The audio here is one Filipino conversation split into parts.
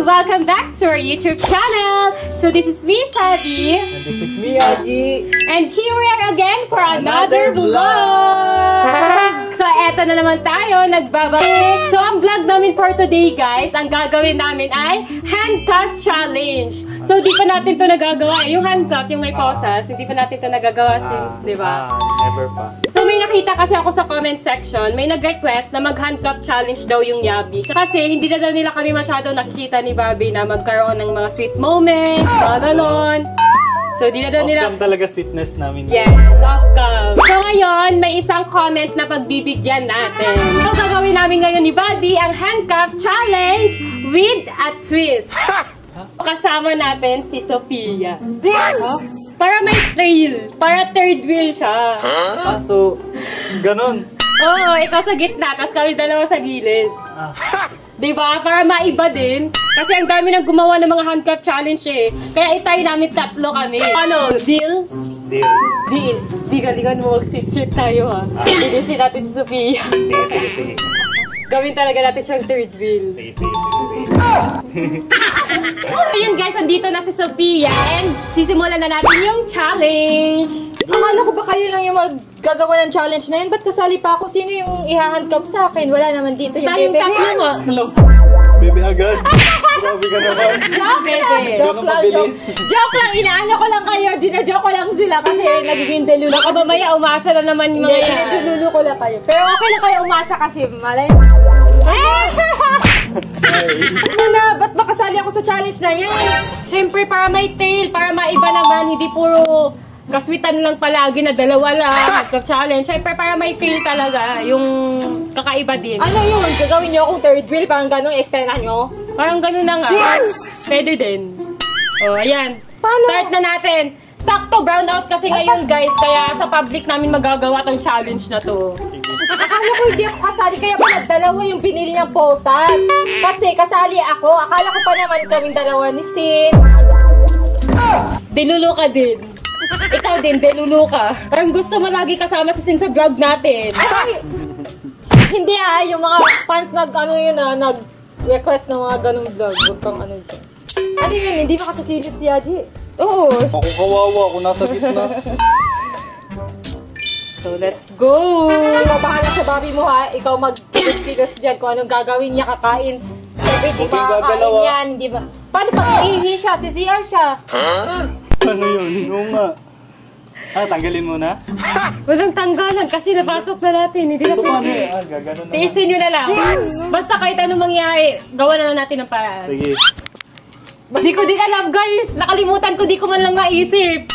Welcome back to our YouTube channel. So this is me, Sabi. And this is me, Aji. And here we are again for another vlog. So eto na naman tayo, nagbabalik. So ang vlog namin for today, guys, ang gagawin namin ay handcuff challenge. So di pa natin to nagagawa. Yung handcuff, yung may pausas, hindi pa natin to nagagawa since, di ba? Never pa. So may nakita kasi ako sa comment section, may nag-request na mag-handcuff challenge daw yung Yabi. Kasi hindi na daw nila kami masyado nakikita ni Bobby na magkaroon ng mga sweet moments, mga ganon. So di na daw nila... Off-cam talaga sweetness namin. Yes, off-cam. So ngayon, may isang comment na pagbibigyan natin. So gagawin namin ngayon ni Bobby ang handcuff challenge with a twist. Kasama natin si Sophia. Para may trail. Para third wheel siya. So, ganun. Oo, ikaw sa gitna, tapos kami dalawa sa gilid. Diba? Para maiba din. Kasi ang dami nang gumawa ng mga handcuff challenge eh. Kaya itay namin tatlo kami. Ano? Deal? Deal. Deal. Digan mo mag-sit-sit tayo ha. Lilisin natin si Sophia. Sige. Gawin talaga natin siyang third wheel. Sige. Ayun guys, andito na si Sophia and sisimulan na natin yung challenge. Akala ko ba kayo lang yung maggagawa ng challenge na yun? Ba't kasali pa ako? Sino yung i-handcuff sa akin? Wala naman dito yung Tayong bebe. tatlo nga. Hello. Baby agad. Grabe ka naman. Joke lang, inaano ko lang kayo. Gina-joke ko lang sila kasi nagiging delulo. Baka mamaya umasa na naman yung mga yan. Delulo ko lang kayo. Pero okay lang kayo umasa kasi malay. Ano na? Ba't makasali ako sa challenge na yan? Siyempre para may tail, para maiba naman, hindi puro kaswitan lang palagi na dalawa lang, handcuff challenge. Siyempre para may tail talaga, yung kakaiba din. Ano yun? Gagawin nyo akong third wheel? Parang gano'ng eksena nyo? Parang ganun na nga. Pwede din. O, ayan. Paano? Start na natin. Sakto, brown out kasi ngayon guys, kaya sa public namin magagawa tong challenge na to. Akala ko hindi ako kasali, kaya pala dalawa yung binili niyang posas. Kasi kasali ako, akala ko pa naman kaming dalawa ni Sin. Delulu ka din. Ikaw din, delulu ka. Parang gusto mo lagi kasama si Sin sa vlog natin. Ay! Hindi yung mga fans nag-request ng mga ganong vlog. Huwag kang ano dyan. Ano yun, hindi makatukilis si Yaji. Oo. Ako kawawa, ako nasa gitna. So, let's go! Ikaw bahala sa Bobby mo ha. Ikaw mag-kilos dyan kung anong gagawin niya, kakain. Siyempre, hindi Okay, makakain gagalaw, yan. Hindi ba? Paano pag iihi siya? Si CR siya. Ano yun? Oo nga. Tanggalin mo na? Walang tanggalan kasi napasok na natin. Hindi na Ito paano pwede. gaganon na. Tiisin nyo na lang. Basta kahit anong mangyari, gawa na lang natin ang paraan. Sige. Di ko din alam guys. Nakalimutan ko, di ko man lang maisip.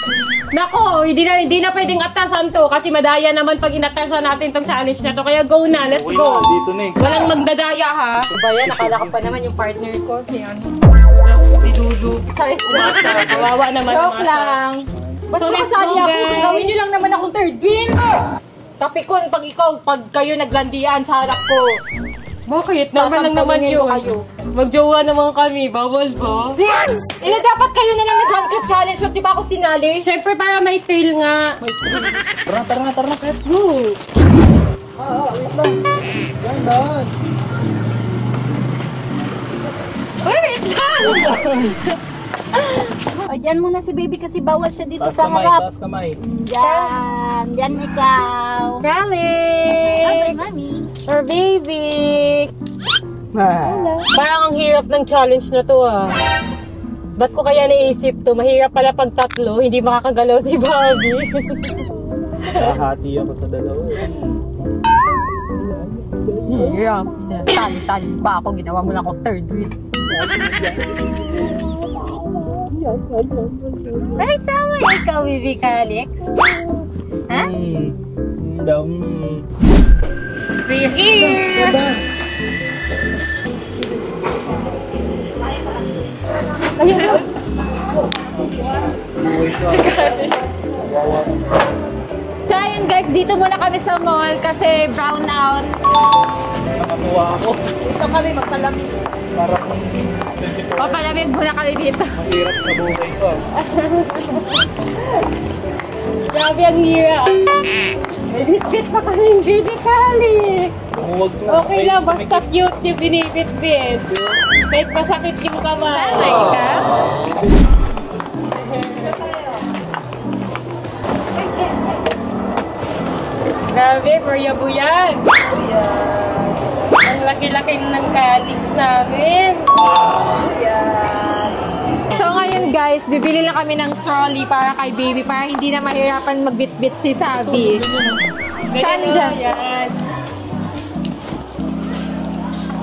Nako, hindi na pwedeng atasan to kasi madaya naman pag inatasan natin tong challenge na to. Kaya go na, let's Okay go. na, dito na eh. Walang magdadaya ha. Ba yan? Nakala ko pa naman yung partner ko. Si ano? Si Dudu. Charis lang. Kawawa naman. Joke lang. Ba't So, let's makasali go, ako? guys. Gawin nyo lang naman akong third wheel. Tapikon, pag kayo naglandian sa harap ko. Bakit? Naman lang naman Sasampalungin yun. ko kayo. Magjowa naman kami. Bawal ba? Dapat kayo na lang nag-handcuff challenge. Ba't di ba ako sinali? Siyempre para may thrill nga. Tara na. Let's go. Wait lang. Yan. Wait lang! O, dyan muna si baby kasi bawal siya dito sa harap. Taas kamay. Dyan ikaw. Promise! Okay, mami. Or baby! Parang ang hirap ng challenge na to ah. Ba't ko kaya naisip to? Mahirap pala pag tatlo, hindi makakagalaw si Bobby. Hahati ako sa dalawa. Hirap. Sali pa ako. Ginawa mo lang ako third wheel. Ay, sama ikaw, baby Calix. Ha? We're here! Ayun. So ayun guys, dito muna kami sa mall kasi brown out. Nakakuha ako. Dito kami magpalamig. Parang Papalamig muna kami dito. mahirap na buhay ko. hirap. May bitbit pa kaming baby kali. Huwag na. Okay lang, basta cute yung binibit-bit. Kahit masakit yung kamay. Sanay ka? Grabe, buya-buyan. Ang laki-laki ng calyx namin. So ngayon guys, bibili lang kami ng trolley para kay baby para hindi na mahirapan magbitbit si Sabi. Saan dyan? Yan.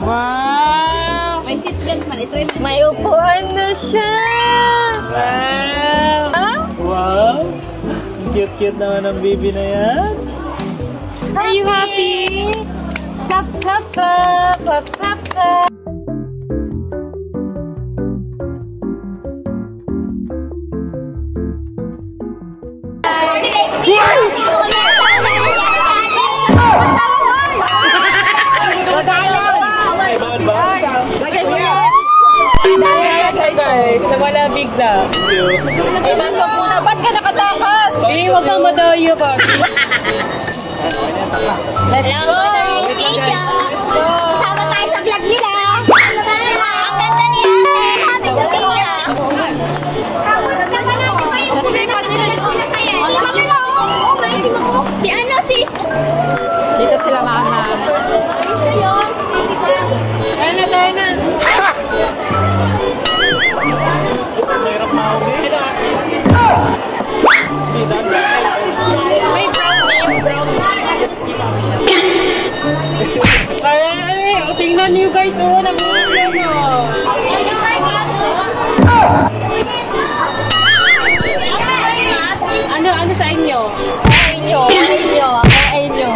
Wow! May seatbelt man. Ito yung May upuan na siya! Wow! Ah? Wow! Cute-cute naman ang baby na yan. Are you happy? Clap, clap, clap, clap, clap, clap. Ay, bawal ba? Lagay mo yan. Guys, nawala bigla. Thank you. Ay, nasa muna. Ba't ka nakatakas? Eh, huwag kang madayo ba? Let's go! Sama tayo sa vlog nila. Ang ganda niya. Sabi sa Pia. Kamusta ka na? Si ano si? Dito sila mama. Tayo na, tayo na. Mahirap mahuli. Hindi, dahan-dahan. May brown na yung brown. Ay, tingnan niyo guys, oh, nabuhay mo. Ano sa inyo? Grabe naman ito.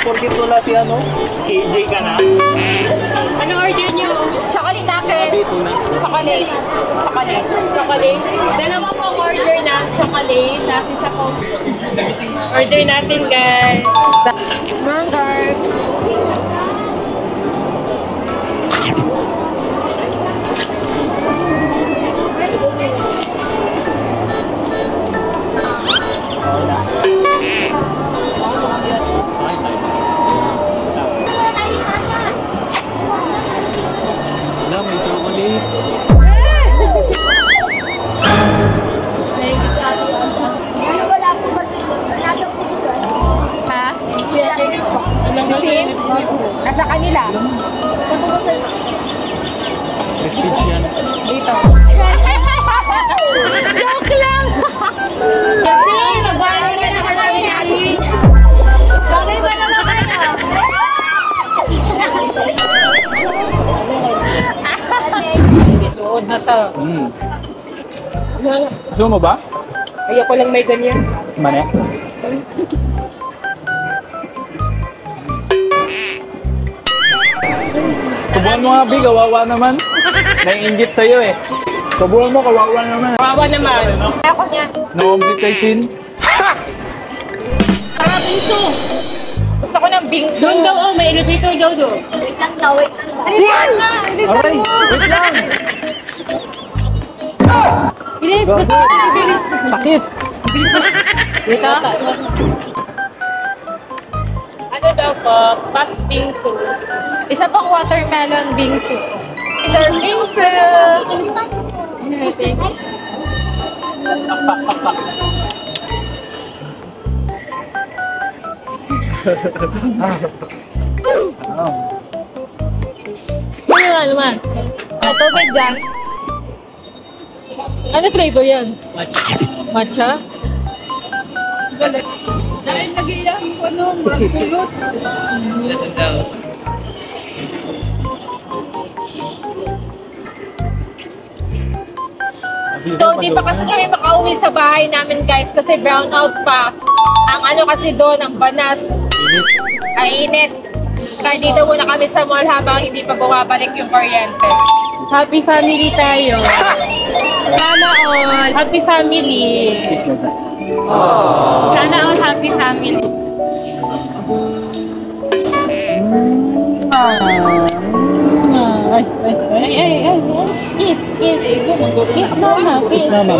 Porkit wala si ano? KJ ka na? Anong order niyo? Chocolate natin. Dito na. Chocolate. Chocolate. Chocolate. Dalawa pong order na chocolate. Tapos isa pong order natin guys. Come on, guys. Wala, may chocolate. Ha? Sim? Nasa kanila. Prestige yan. Dito. Joke lang! Kasi, mag-aaral ka naman namin natin. Bagay ba naman kayo? Tuod na to. Gusto mo ba? Ayoko lang may ganyan. Mane? Subuhan mo nga, Bi. Kawawa naman. Naiingit sa'yo eh. Subuhan mo, kawawa naman. Kawawa naman. Ayoko niya. Naumsit kay Sin. Bingso. Gusto ko ng bingsu. Doon daw, oh, may elevator daw doon. Wait lang daw, wait lang daw. Aray, wait lang. Bilis, Gago. bilis. Sakit. Dito? Ano daw po? Pat bingso. Isa pang watermelon bingsu. Isa bingsu. Ano nga naman? Tubig dyan. Ano flavor yan? Matcha? So, di pa kasi kami makauwi sa bahay namin guys kasi brown out pa. Ang ano kasi doon, ang banas. Ay init. Kaya dito muna kami sa mall habang hindi pa bumabalik yung kuryente. Happy family tayo. Sana all. Happy family. Sana all happy family. Ay. Kiss, kiss. Kiss mama, kiss. Mama.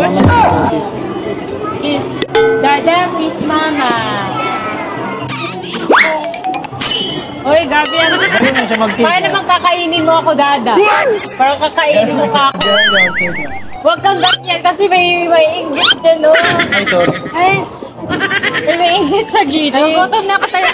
Kiss. Dad. Madam Miss Mama. Uy, gabi yan. Ayun na siya mag-cake. Kaya naman kakainin mo ako, Dada. Parang kakainin mo ka ako. Huwag kang ganyan kasi may inggit dyan, no? Ay, sorry. Guys, may inggit sa gilid. Gutom na ako tayo.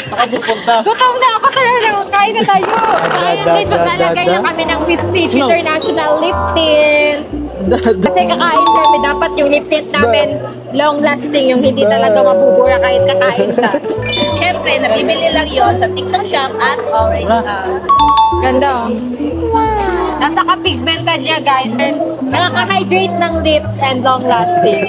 Saka pupunta. Gutom na ako tayo. Kain na tayo. Ngayon guys, maglalagay na kami ng Prestige International Lip Tint. Kasi kakain kami, dapat yung lip tint namin long lasting, yung hindi talaga mabubura kahit kakain ka. Siyempre, nabibili lang yon sa TikTok Shop at Orange House. Ganda. Napaka-pigmented niya guys and nakaka-hydrate ng lips and long lasting.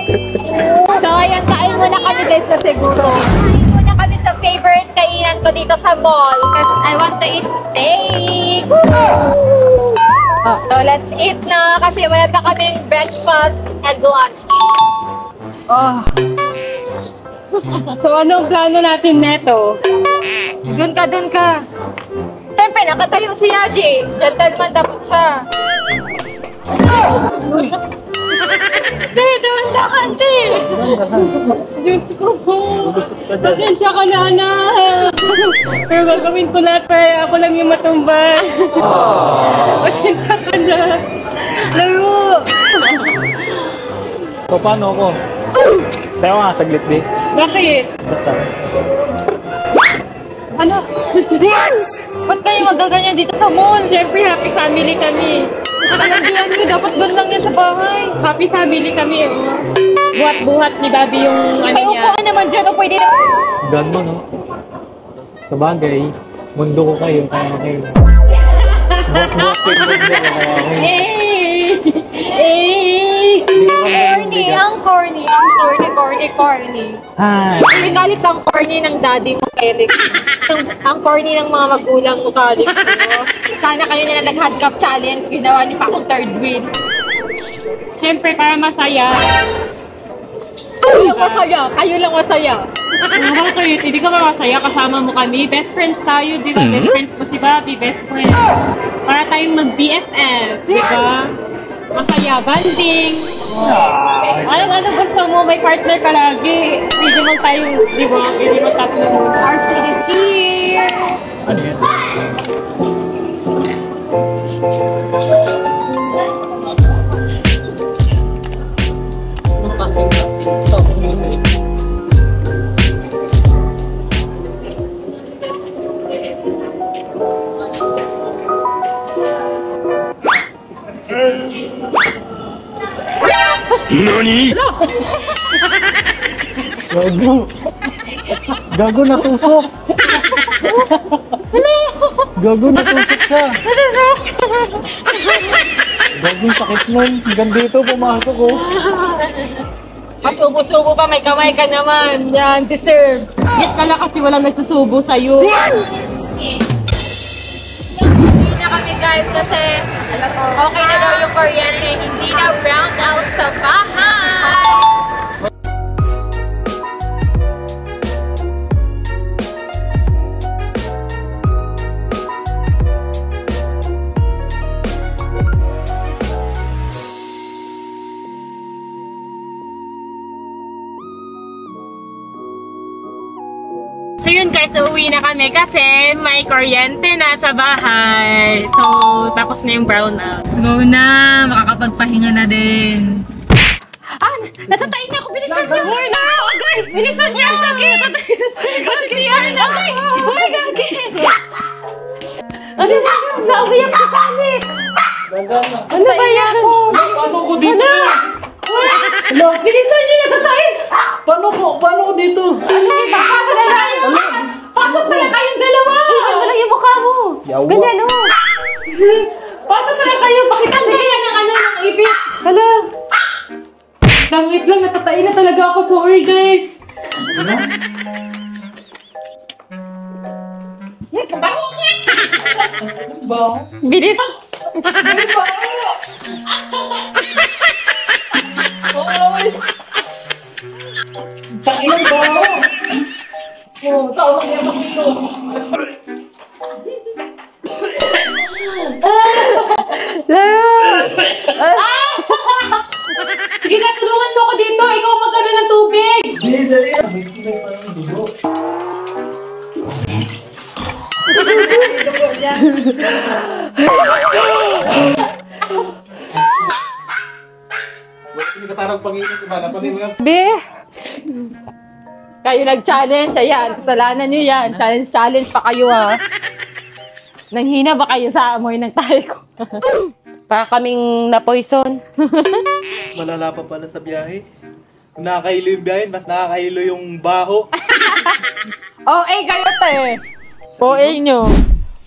So ayan, kain muna kami guys kasi gutom. Kain muna kami sa favorite kainan ko dito sa mall kasi I want to eat steak. So let's eat na kasi wala pa kaming breakfast and lunch. So anong plano natin neto? Dun ka. Siyempre, nakatayo si Yaji. Gentleman dapat siya. Doon na kante. Diyos ko po. Pasensya ka na, anak. Pero gagawin ko lahat para ako lang yung matumbas. Pasensya ka na. Laro. So, paano ako? Tayo nga, saglit di. Bakit? Basta. Ano? Ba't kayo magaganyan dito sa mall? Siyempre, happy family kami. Kalandian nyo, dapat doon lang yan sa bahay. Happy family kami. Buhat-buhat ni Bobby yung ano niya. Ay, upuan naman dyan. O pwede na. Gan mo, no? Sabagay, mundo ko kayo, kaya kayo. Corny. Hi! May galit ang corny ng daddy mo, Eric. Ang corny ng mga magulang mo, galit mo. Sana kayo na nag-hand cup challenge, ginawa niyo pa akong third win. Siyempre, para masaya. Kayo lang masaya. Bakit? Hindi ka ba masaya? Kasama mo kami. Best friends tayo, di ba? Best friends mo si Bobby, best friends. Para tayong mag-BFF, di ba? Masaya, banding. Ano gusto mo? May partner ka lagi. Pwede mo tayong, di ba? Pwede mo tatlo. RCDC. Ano yan? Stop music. NANI?! Gago natusok! Gago natusok siya! Gago sakit nun. Hanggang dito pumasok ko. Masubo-subo pa, may kamay ka naman. Yan, deserve. Git ka na kasi walang nagsusubo sa'yo. Hindi na kami guys kasi okay na daw yung kuryente. Hindi na brown out sa bahay. So yun guys, uuwi na kami kasi may kuryente na sa bahay. So, tapos na yung brownout. Let's go na! Makakapagpahinga na din. Natatain niya ako! Bilisan niya! Agay! Bilisan niya! Sakit! Kasi CR na ako! Oh my God! Ano siya? Nauwiyak si Alex! Ano ba yan? Paano ko dito? Bilisan niyo! Natatain! Paano ko dito? Ano ba? Pasok na tayo! Pasok pala kayong dalawa! Iwan na lang yung mukha mo! Yawa. Ganyan o! Pasok pala kayo! Pakitang ganyan ng ano ng ibig! Hala! Langit lang, natatain na talaga ako. Sorry guys! Bilis! Takinan ba ako? Saan lang yan dito? Sige na, tulungan mo ako dito. Ikaw magkano ng tubig. Parang Panginoon ko ba? Napanin nga. Be! Kayo nag-challenge, ayan. Kasalanan nyo yan. Challenge pa kayo, ha. Nanghina ba kayo sa amoy ng tayo ko? Para kaming na-poison. Malala pa pala sa biyahe. Kung nakakahilo yung biyahe, mas nakakahilo yung baho. OA kayo, te. OA nyo.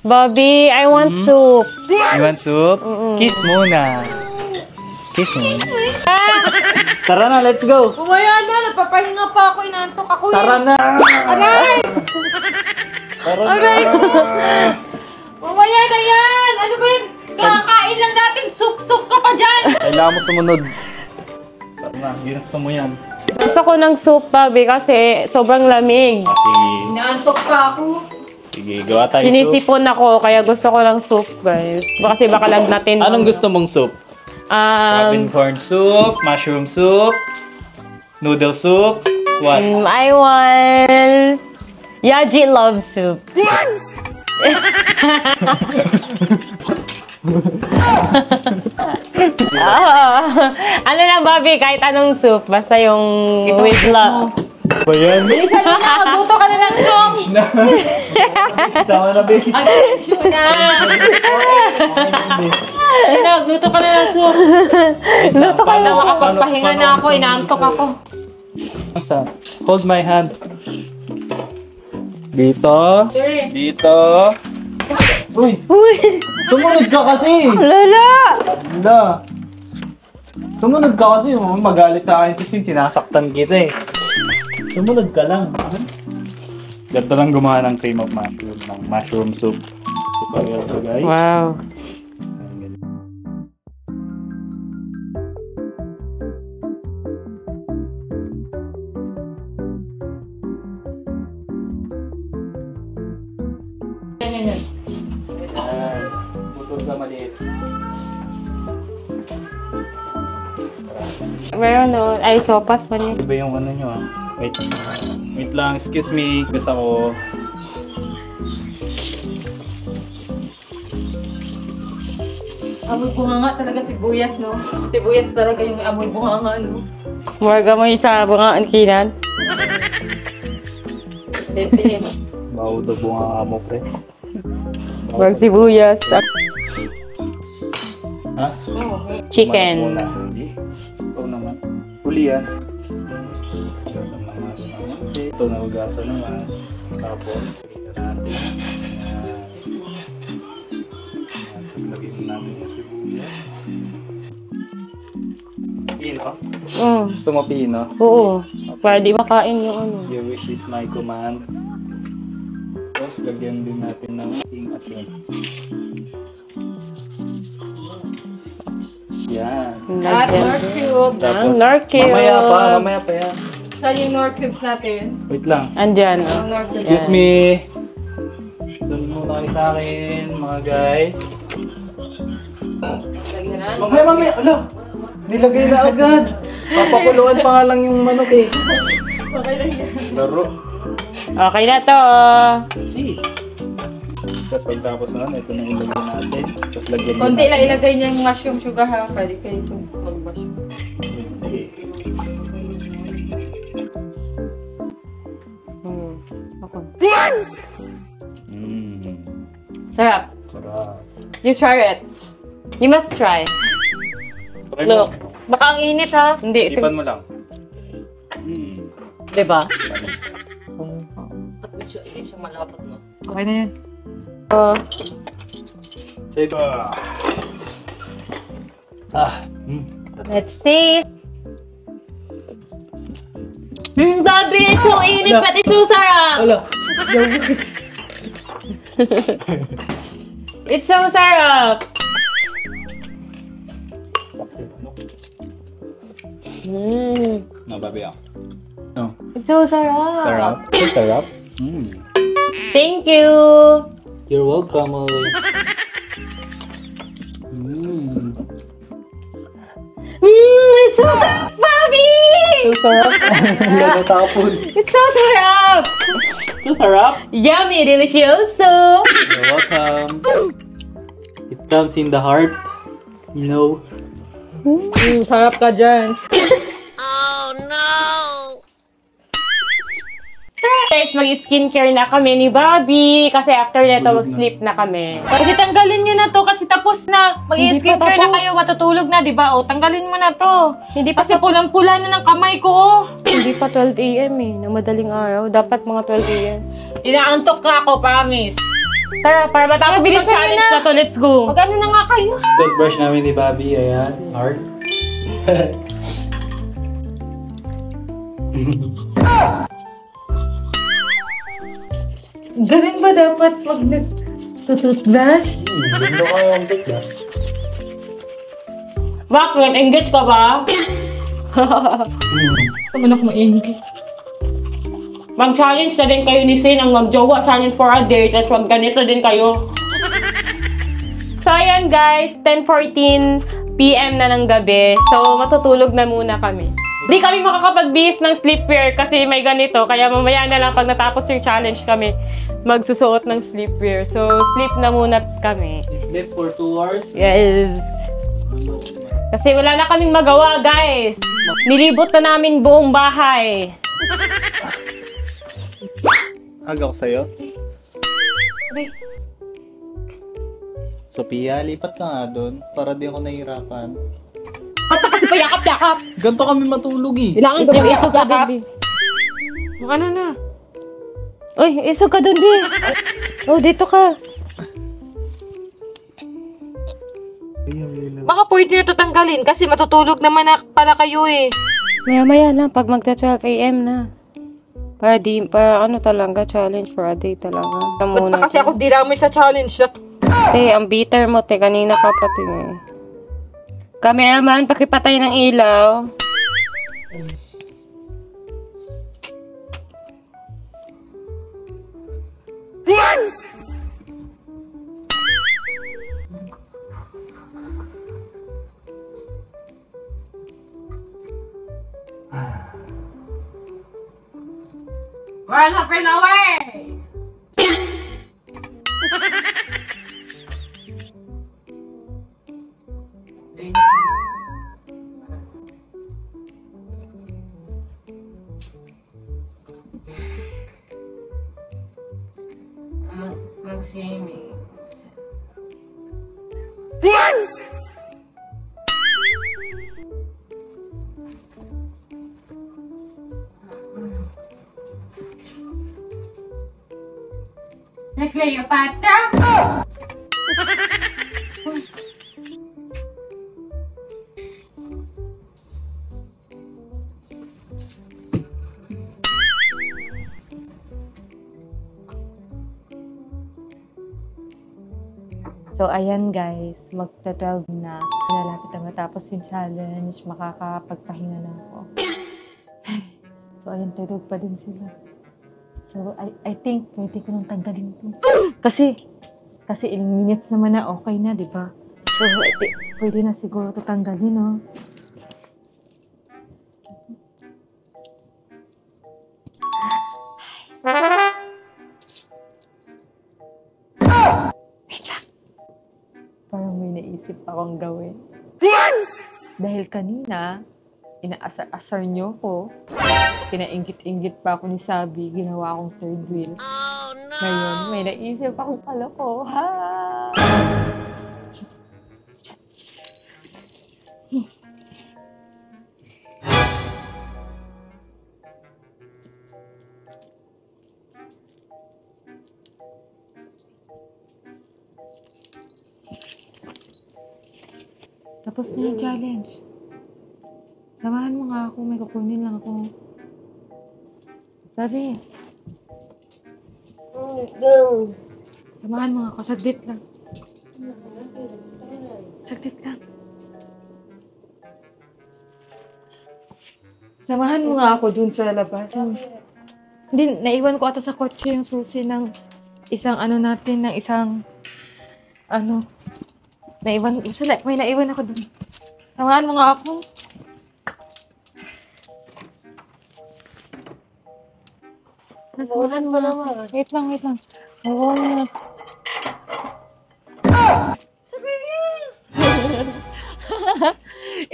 Bobby, I want soup. You want soup? Kiss muna. Kiss muna. Tara na, let's go. Umaya na, napapahinga pa ako. Inantok ako eh. Tara na. Aray! Tara na. Aray ko. Umaya na yan. Ano ba yun? Kakain lang natin. Soup ka pa dyan. Kailangan mo sumunod. Tara na, ginusto mo yan. Gusto ko ng soup, Bobby, kasi sobrang lamig. Sige. Inantok pa ako. Sige, gawa tayo soup. Sinisipon ako, kaya gusto ko ng soup, guys. Kasi baka lagnatin. Anong gusto mong soup? Robin corn soup, mushroom soup, noodle soup, what? I want Yaji love soup. Ano lang, Bobby, kahit anong soup, basta yung with love. Ba yan? Bilisan mo na, magluto ka na ng soup. Tama na, baby. Attention mo na. Magluto ka na ng soup. Luto ka na, makapagpahinga na ako, inaantok ako. Asa? Hold my hand. Dito. Dito. Uy! Sumunod ka kasi! Lala! Wala. Sumunod ka kasi. Magalit sa akin si Sin. Sinasaktan kita eh. Sumunod ka lang. Ganito lang gumawa ng cream of mushroom. Ng mushroom soup. Super ito, guys. Wow. Putol ka maliit. Meron no, ay sopas pa niya. Iba yung ano nyo ah. Wait. Wait lang, excuse me. Gusto ko. Amoy bunganga talaga sibuyas, no? Sibuyas talaga yung amoy bunganga, no? Marga mo yung sa bungaan, Kinan. Hindi. Bawo daw bunga mo, pre. Marg sibuyas. Ha? Chicken. Muna. Hindi. Ito naman. Huli yan. Hugasan naman. Ito na hugasan naman. Tapos, ito natin. Ayan. Tapos, lagyan natin yung sibuyas. Pino? Gusto mo pino? Oo. Para di makain yung ano. Your wish is my command. Tapos, lagyan din natin ng ating asin. Yan. At Nor Cubes. Tapos, Nor cubes. mamaya pa yan. Saan yung Nor Cubes natin? Wait lang. Andyan. Ang Nor Cubes. Excuse me. Doon muna kayo sa akin, mga guys. Lagyan na. Mamaya. Ala! Nilagay na agad. Papakuluan pa nga lang yung manok eh. Okay lang yan. Laro. Okay na to. See. Tapos pagtapos naman, ito na ilagay natin. Tapos lagyan din Konti natin. lang ilagay niya yung mushroom sugar ha. Pwede kayo mag-mushroom. Okay. Sarap. Sarap. You try it. You must try. Try mo. Look. Baka ang init ha. Hindi. Ipan mo lang. Diba? Okay na yun. Say ba? Let's see. Bobby, it's so init, but it's so sarap. Ala. It's so sarap. Nababi ako. No. It's so sarap. Sarap. Sarap. Thank you. You're welcome, Ollie. It's so sarap, Bobby! So sarap. Hindi ako tapon. It's so sarap! So sarap. Yummy, delicioso! You're welcome. It comes in the heart. You know. Sarap ka dyan. Guys, mag-skincare na kami ni Bobby kasi after nito mag-sleep na kami. Kasi tanggalin nyo na to kasi tapos na. Mag-skincare na kayo, matutulog na, di ba? O, tanggalin mo na to. Hindi pa Kasi pulang-pula na ng kamay ko, oh. Hindi pa 12 a.m. na madaling araw. Dapat mga 12 a.m. Inaantok ka ako, promise. Tara, para matapos Bilisan yung challenge nyo na. na to, let's go. Mag-ano na nga kayo? Toothbrush namin ni Bobby. Ayan. Heart. Ganun ba dapat pag nag-toothbrush? Ganda kayo ang toothbrush. Bakit? Inggit ka ba? Saman ako maingit. Mag-challenge na din kayo ni Sin ang mag-jowa challenge for a day. Tapos wag ganito din kayo. So, ayan guys. 10:14 PM na ng gabi. So, matutulog na muna kami. Di kami makakapag-bihis ng sleepwear kasi may ganito. Kaya mamaya na lang pag natapos yung challenge kami, magsusuot ng sleepwear. So, sleep na muna kami. Sleep for 2 hours. Yes. Kasi wala na kaming magawa, guys. Nilibot na namin buong bahay. Aga ko sa'yo. Sophia, lipat ka nga doon para di ako nahihirapan. At kasi payakap-yakap. Ganto kami matulog eh. Kailangan ba yung isog ka doon, Bi? Ano na? Uy, isog ka doon, Bi. Oh, dito ka. Baka pwede na ito tanggalin kasi matutulog naman na pala kayo eh. Maya-maya lang, pag magta-12 a.m. na. Para ano talaga, challenge for a day talaga. Ba't pa kasi ako diramay sa challenge na to? Te, ang bitter mo, te. Kanina ka pati eh. Cameraman, pakipatay ng ilaw. Run up and away! Mag-swimming. Cleopatra! So, ayan guys, magta-12 na. Nalapit na matapos yung challenge, makakapagpahinga na ako. So, ayan, tulog pa din sila. So, I think pwede ko nang tanggalin to. Kasi ilang minutes naman na okay na, di ba? So, pwede na siguro to tanggalin, no? Parang may naisip akong gawin. Dahil kanina, inaasar-asar niyo ko. Pinainggit-inggit pa ako ni Sabi, ginawa akong third wheel. Oh, no! Ngayon, may naisip akong kaloko. Ha! Tapos na yung challenge. Samahan mo nga ako, may kukunin lang ako. Sabi. Go. Samahan mo nga ako, saglit lang. Saglit lang. Samahan mo nga ako dun sa labas. Hindi, naiwan ko ata sa kotse yung susi ng isang may naiwan ako dun. Samahan mo nga ako. Natuhan mo naman. Wait lang. Oo nga.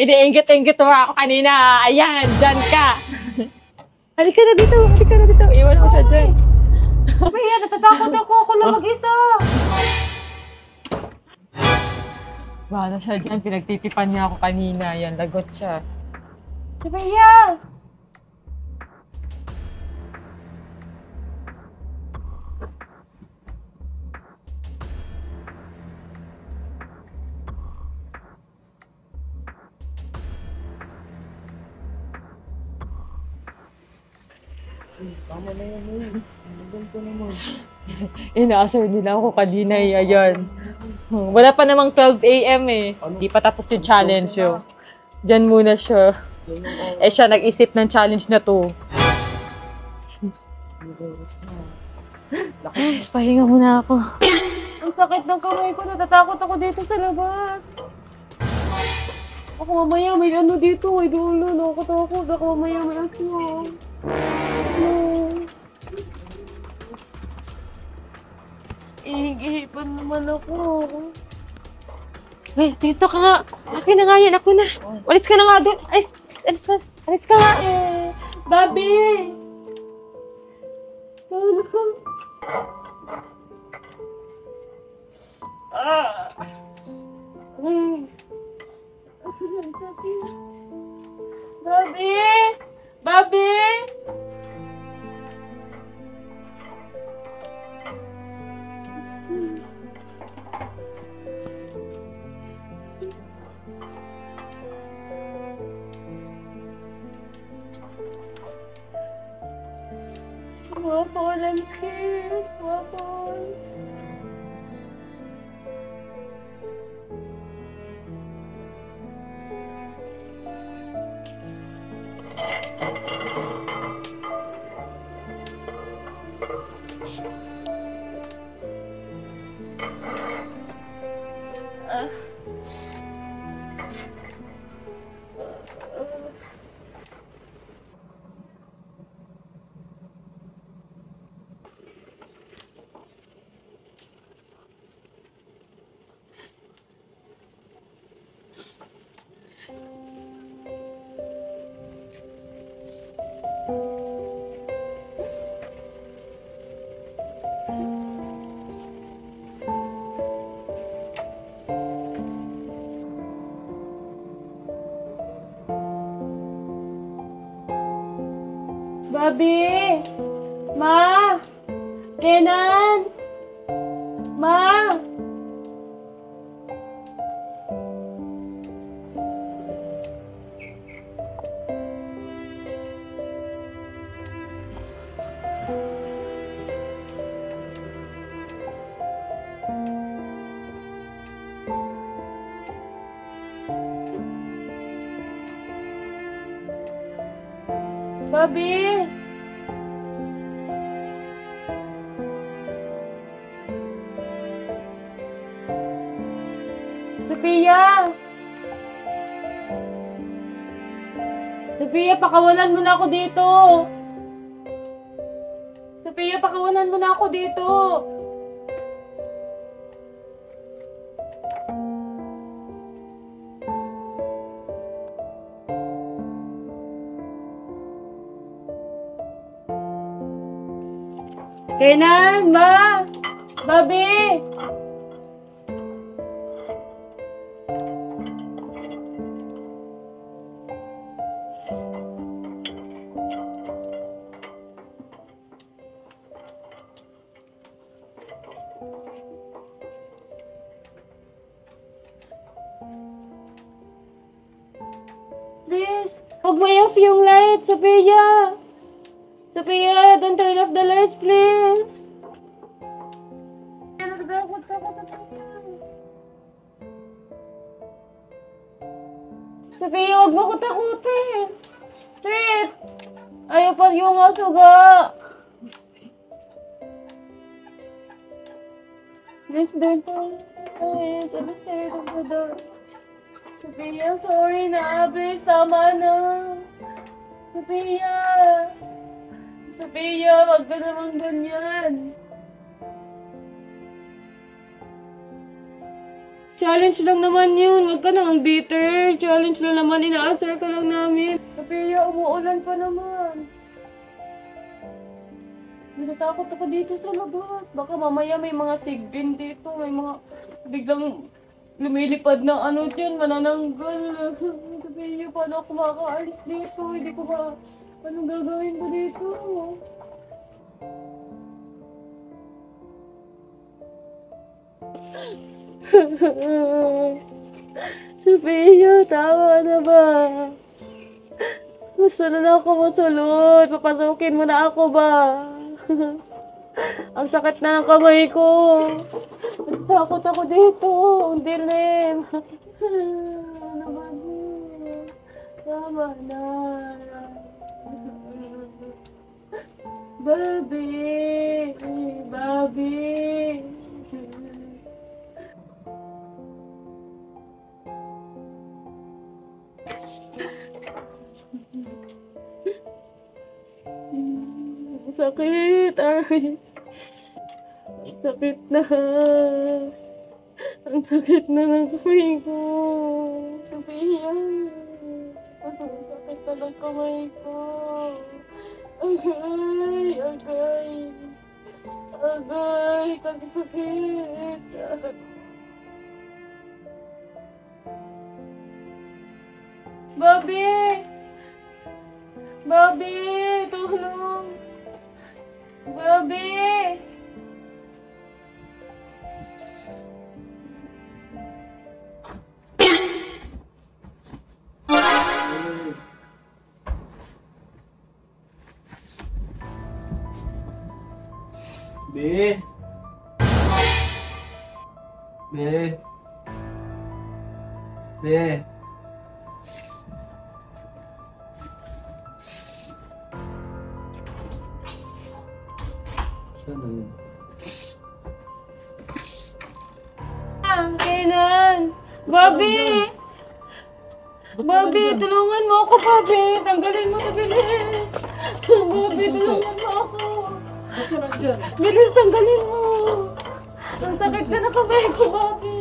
Iniinggit-inggit mo ako kanina. Ayan, dyan ka. Halika na dito. Iwan ako siya dyan. Sabihan, natatakot ako. Ako lang mag-isa. Bahala siya dyan. Pinagtitipan niya ako kanina. Yan, lagot siya. Sabihan! Inaasar nila ako kanina eh. Ayan. Wala pa namang 12 a.m. eh. Hindi pa tapos yung challenge yun. Diyan muna siya. Eh siya nag-isip ng challenge na to. Pahinga muna ako. Ang sakit ng kamay ko. Natatakot ako dito sa labas. Ako mamaya may ano dito. May dulo. Nakakatakot. Ako mamaya may asyo. Ihigihipan naman ako. Hey, dito ka nga. Akin na nga yan. Ako na. Alis ka na nga doon. Alis ka nga. Babi! Tulog ka. Babi! Babi! Wapol, I'm scared. Wapol. Babi! Ma! Kenan! Ma! Babi! Sophia! Sophia, pakawalan mo na ako dito! Sophia, pakawalan mo na ako dito! Kenan! Ma! Babi! Please, huwag mo i-off yung light, Sophia! Sophia, don't turn off the lights, please! Sophia, huwag mo ko takutin! Wait! Ayaw pa yung asuga! Please don't turn the lights on the side of the door. Sophia, sorry na, please, sama na! Sophia! Sophia, wag Huwag ka naman ganyan. Challenge lang naman yun. Huwag ka naman bitter. Challenge lang naman. Inaasar ka lang namin. Sophia, umuulan pa naman. Natatakot ako dito sa labas. Baka mamaya may mga sigbin dito. May mga biglang lumilipad na ano dyan. Manananggal. Sophia, paano ako makakaalis dito? Hindi ko ba... Anong gagawin ko dito? Sophia, tama na ba? Gusto na ako masulod. Papasukin mo na ako ba? Ang sakit na ng kamay ko. Takot ako dito. Ang dilim. Ano ba? Tama na. Baby! Baby! Sakit! Ay! Ang sakit na! Ang sakit na ng kamay ko! Sophia! Ang sakit na ng kamay ko! Agay! Agay! Agay! Kasakit! Bobby! Bobby! Tulong! Bobby! Be. Be. Be. Sana yun. Kailan? Bobby! Bobby, tulungan mo ako, Bobby! Tanggalin mo, tanggalin! Bobby, tulungan mo ako! Ba't ka nandyan? Bilis, tanggalin mo! Ang sakit ka na kamay ko, Bobby!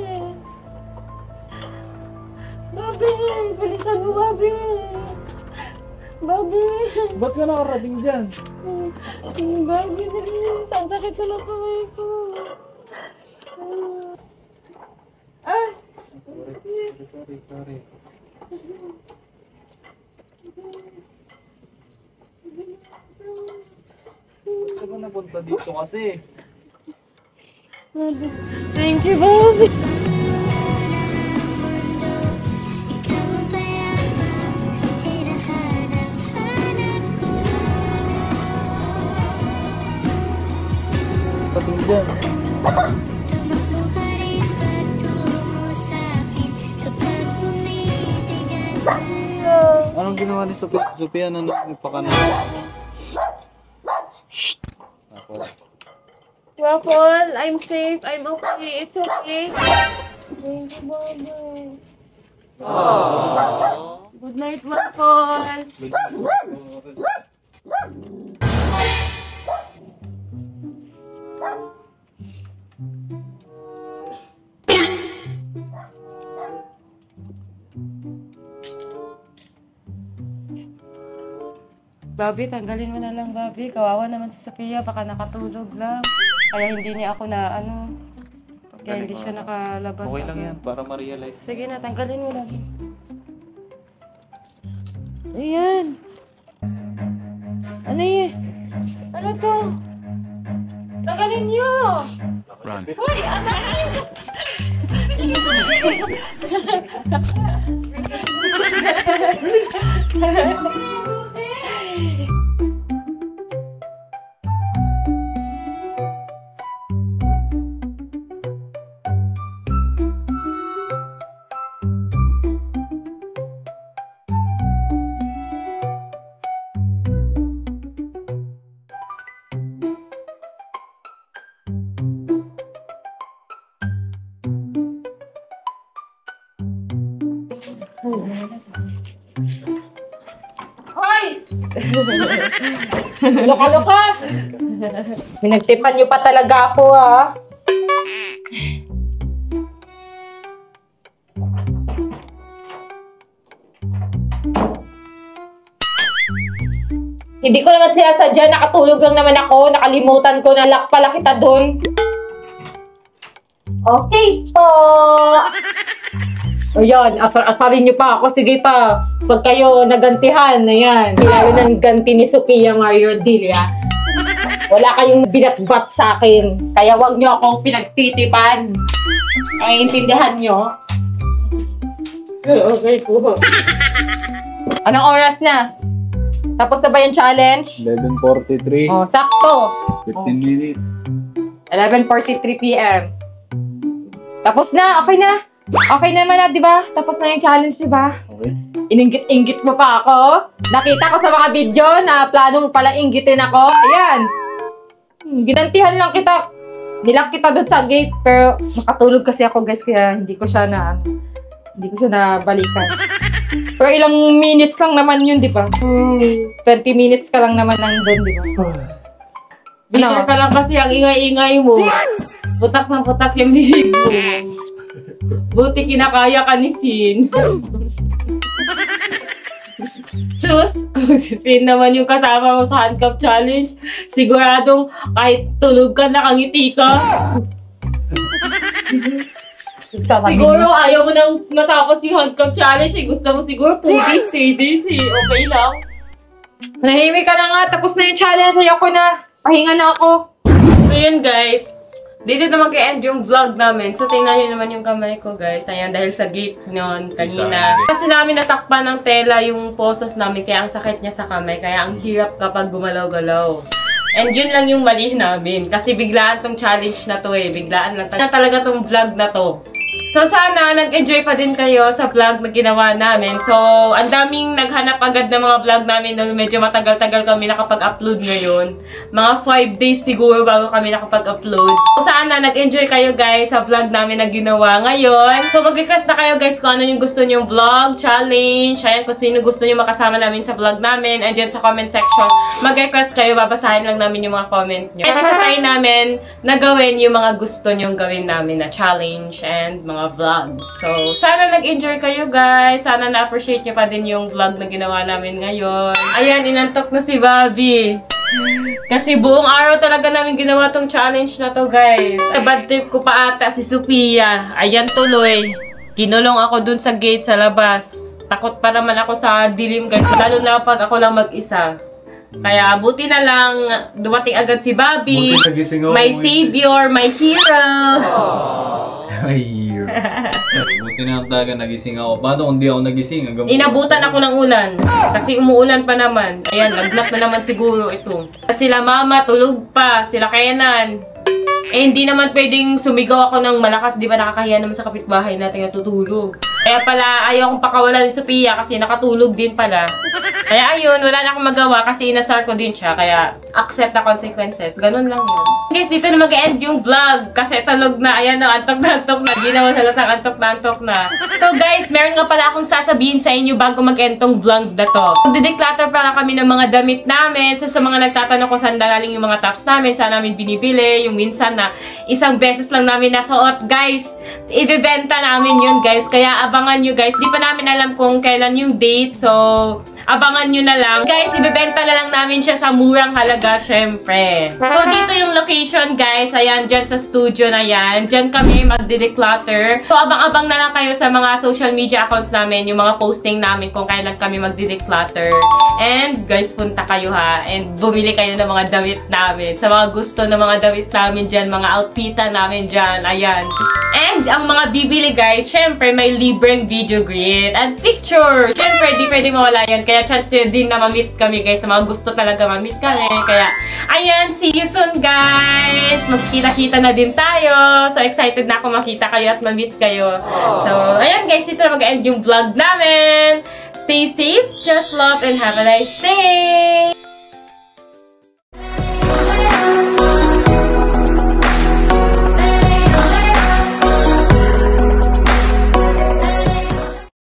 Bobby! Bilisan mo, Bobby! Bobby! Ba't ka nakarating dyan? Bobby, bilis! Ang sakit na ng kamay ko! Ah! Sorry. Saan ka napunta dito kasi? Bobby. Thank you, Bobby! Pating dyan. Anong ginawa ni Sophia? Sophia na nagpakanan. Shhh! Ako. Waffle, I'm safe. I'm okay. It's okay. Thank you, Bobby. Good night, Waffle. Bobby, tanggalin mo na lang, Bobby. Kawawa naman si Sophia, baka nakatulog lang. Kaya hindi niya ako na kaya hindi siya nakalabas. Okay lang yan, para ma-realize. Sige na, tanggalin mo lang. Ayan. Ano yun? Ano to? Tanggalin niyo! Run. Hoy! Tanggalin niyo! Hoy! Loka-loka! Pinagtipan niyo pa talaga ako, ha? Hindi ko naman sinasadya, nakatulog lang naman ako, nakalimutan ko na lock pala kita doon. Okay po! Ayan, asarin niyo pa ako, sige pa. Pag kayo nagantihan, ayan. Lalo ng ganti ni Sophia Mario Dilia. Wala kayong binatbat sa akin. Kaya wag niyo akong pinagtitipan. Ay, intindihan niyo? Okay po. Anong oras na? Tapos na ba yung challenge? 11:43. Oh, sakto. 15 minutes. 11:43 p.m. Tapos na, okay na. Okay naman na, di ba? Tapos na yung challenge, di ba? Okay. Iningit-ingit mo pa ako. Nakita ko sa mga video na plano mo pala inggitin ako. Ayan. Ginantihan lang kita. Nilak kita doon sa gate. Pero nakatulog kasi ako, guys. Kaya hindi ko siya nabalikan. Pero ilang minutes lang naman yun, di ba? 20 minutes ka lang naman nandun, di ba? Bigyan ka lang kasi ang ingay-ingay mo. Putak ng putak yung bibig mo. Buti kinakaya ka ni Sin. Sus, kung si Sin naman yung kasama mo sa handcuff challenge, siguradong kahit tulog ka, nakangiti ka. Siguro ayaw mo nang matapos yung handcuff challenge eh. Gusto mo siguro 2 days, 3 days eh. Okay lang. Manahimik ka na nga. Tapos na yung challenge. Ayoko na. Pahinga na ako. So yun guys. Dito na mag-end yung vlog namin. So tingnan nyo naman yung kamay ko guys. Ayan, dahil sa gate nun kanina. Kasi namin natakpan ng tela yung poses namin. Kaya ang sakit niya sa kamay. Kaya ang hirap kapag gumalaw-galaw. And yun lang yung mali namin. Kasi biglaan tong challenge na to eh. Biglaan lang talaga tong vlog na to. So, sana nag-enjoy pa din kayo sa vlog na ginawa namin. So, ang daming naghanap agad ng mga vlog namin noon. Medyo matagal-tagal kami nakapag-upload ngayon. Mga 5 days siguro bago kami nakapag-upload. So, sana nag-enjoy kayo guys sa vlog namin na ginawa ngayon. So, mag-request na kayo guys kung ano yung gusto nyo vlog, challenge. Ayan, kung sino gusto nyo makasama namin sa vlog namin. And dyan sa comment section, mag-request kayo. Babasahin lang namin yung mga comment nyo. And try namin na gawin yung mga gusto nyong gawin namin na challenge and mga vlogs. So, sana nag-enjoy kayo guys. Sana na-appreciate nyo pa din yung vlog na ginawa namin ngayon. Ayan, inantok na si Bobby. Kasi buong araw talaga namin ginawa tong challenge na to guys. Sa bad trip ko pa ata si Sophia. Ayan tuloy. Kinulong ako dun sa gate sa labas. Takot pa naman ako sa dilim guys. Lalo na pag ako lang mag-isa. Kaya buti na lang dumating agad si Bobby. My savior, my hero. My hero. Buti na lang talaga nagising ako. Paano kung di ako nagising? Inabutan ako ng ulan. Kasi umuulan pa naman. Ayan, lagnat na naman siguro ito. Sila mama, tulog pa. Sila kayanan. Eh, hindi naman pwedeng sumigaw ako ng malakas. Di ba nakakahiya naman sa kapitbahay natin natutulog. Kaya pala, ayaw kong pakawalan ni Sophia kasi nakatulog din pala. Kaya ayun, wala na akong magawa kasi inasar ko din siya. Kaya accept the consequences. Ganun lang yun. Guys, dito na mag-end yung vlog. Kasi tulog na. Ayan na, antok na. Ginawa na lang, antok na. So guys, meron nga pala akong sasabihin sa inyo bago mag-end tong vlog na to. Magde-declutter pala kami ng mga damit namin. So sa mga nagtatanong ko saan galing yung mga tops namin, saan namin binibili, yung minsan na isang beses lang namin nasuot. Guys, ibebenta namin yun guys. Kaya abangan nyo guys. Di pa namin alam kung kailan yung date. So, abangan nyo na lang. Guys, ibebenta na lang namin siya sa murang halaga, syempre. So, dito yung location, guys. Ayan, dyan sa studio na yan. Dyan kami magde-declutter. So, abang-abang na lang kayo sa mga social media accounts namin, yung mga posting namin kung kailan kami magde-declutter. And, guys, punta kayo ha. And, bumili kayo ng mga damit namin. Sa mga gusto ng mga damit namin dyan, mga outfitan namin dyan. Ayan. And, ang mga bibili, guys, syempre, may libreng video grid and picture. Syempre, di pwede mawala yan. Kaya chance nyo din na ma-meet kami guys. Sa mga gusto talaga ma-meet kami. Kaya, ayan, see you soon guys! Magkita-kita na din tayo. So, excited na ako makita kayo at ma-meet kayo. So, ayan guys, ito na mag-end yung vlog namin. Stay safe, just love, and have a nice day!